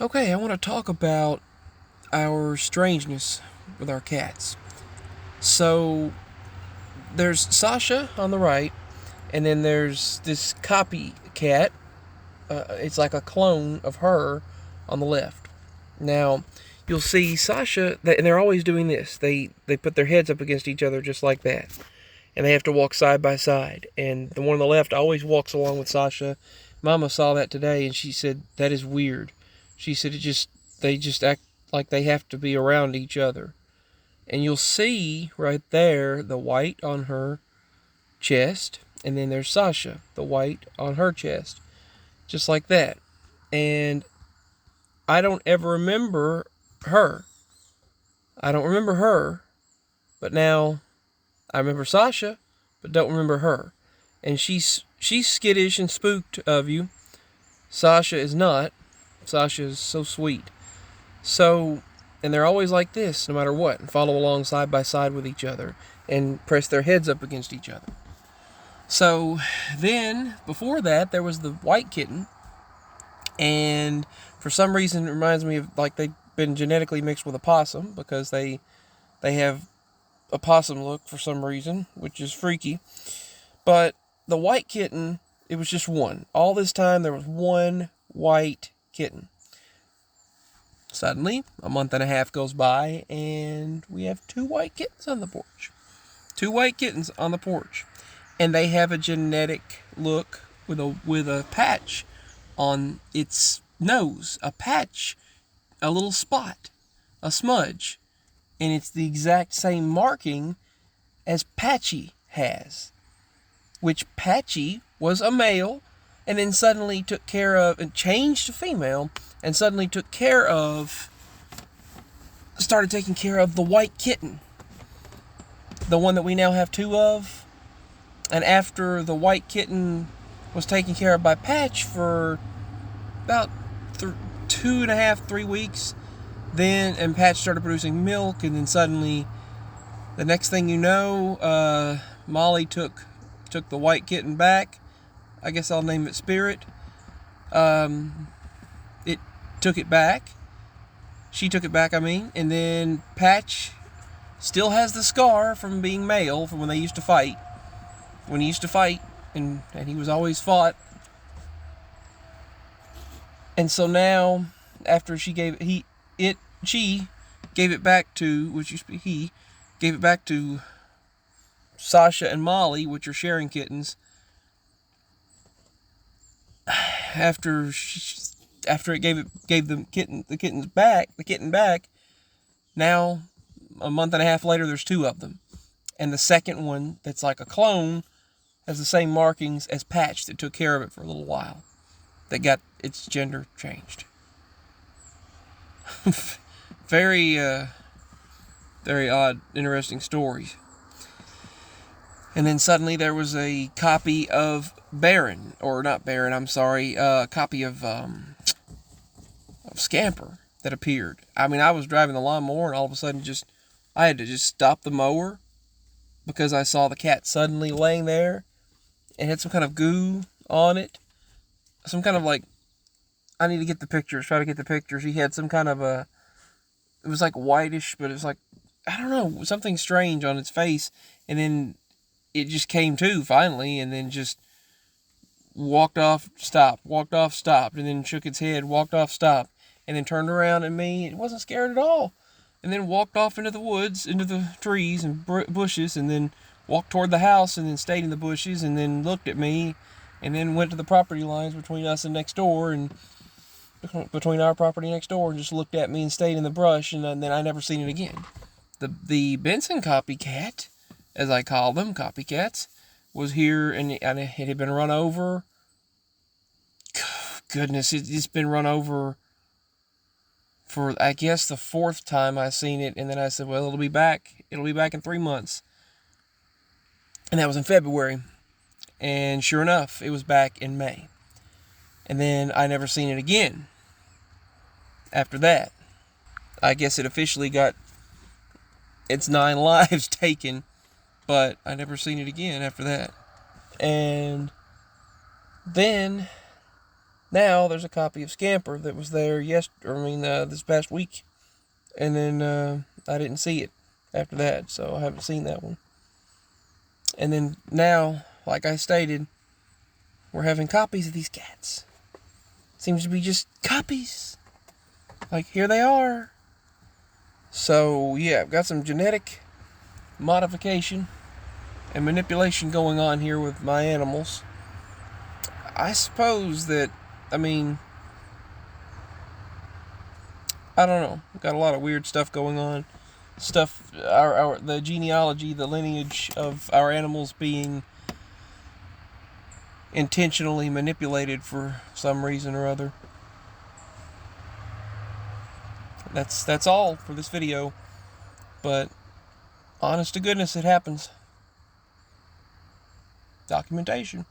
Okay, I want to talk about our strangeness with our cats. So, there's Sasha on the right, and then there's this copy cat. It's like a clone of her on the left. Now, you'll see Sasha, and they're always doing this. They put their heads up against each other just like that, and they have to walk side by side. And the one on the left always walks along with Sasha. Mama saw that today, and she said that is weird. She said they just act like they have to be around each other. And you'll see right there the white on her chest, and then there's Sasha, the white on her chest, just like that. And I don't ever remember her. I don't remember her, but now I remember Sasha, but don't remember her. And she's skittish and spooked of you. Sasha is not. Sasha is so sweet. So, and they're always like this, no matter what, and follow along side by side with each other and press their heads up against each other. So then, before that, there was the white kitten, and for some reason, it reminds me of like they've been genetically mixed with a possum because they have a possum look for some reason, which is freaky. But the white kitten, it was just one. All this time, there was one white kitten. Suddenly, a month and a half goes by, and we have two white kittens on the porch. Two white kittens on the porch. And they have a genetic look with a patch on its nose. A patch, a little spot, a smudge. And it's the exact same marking as Patchy has. Which Patchy was a male, and then suddenly took care of, and changed to female, and suddenly started taking care of the white kitten. The one that we now have two of. And after the white kitten was taken care of by Patch for about 2.5, 3 weeks, and Patch started producing milk, and then suddenly, the next thing you know, Molly took the white kitten back. I guess I'll name it Spirit. It took it back. She took it back, and then Patch still has the scar from being male from when they used to fight. When he used to fight, and he was always fought. And so now, after she gave it back to, which used to be he, gave it back to Sasha and Molly, which are sharing kittens. After it gave the kitten back. Now, a month and a half later, there's two of them, and the second one that's like a clone has the same markings as Patch that took care of it for a little while, that got its gender changed. Very, very odd, interesting stories. And then suddenly there was a copy of Baron, or not Baron, I'm sorry, a copy of Scamper that appeared. I mean, I was driving the lawnmower, and all of a sudden I had to just stop the mower because I saw the cat suddenly laying there and had some kind of goo on it. Some kind of like, I need to get the pictures, try to get the pictures. He had some kind of it was like whitish, but it was like, I don't know, something strange on its face. And then it just came to finally, and then just walked off, stopped, and then shook its head, walked off, stopped, and then turned around at me. It wasn't scared at all. And then walked off into the woods, into the trees and bushes, and then walked toward the house, and then stayed in the bushes, and then looked at me, and then went to the property lines between us and next door, and between our property next door, and just looked at me and stayed in the brush, and then I never seen it again. The Benson copycat, as I call them, copycats, was here, and it had been run over. Goodness, it's been run over for, I guess, the fourth time I seen it, and then I said, well, it'll be back in 3 months. And that was in February. And sure enough, it was back in May. And then I never seen it again after that. I guess it officially got its 9 lives taken, but I never seen it again after that. And then Now there's a copy of Scamper that was there this past week, and then I didn't see it after that, so I haven't seen that one. And then now, like I stated, we're having copies of these cats. Seems to be just copies. Like, here they are. So, yeah, I've got some genetic modification and manipulation going on here with my animals. I suppose that, I don't know. We've got a lot of weird stuff going on. The genealogy, the lineage of our animals being intentionally manipulated for some reason or other. That's all for this video, but honest to goodness, it happens. Documentation.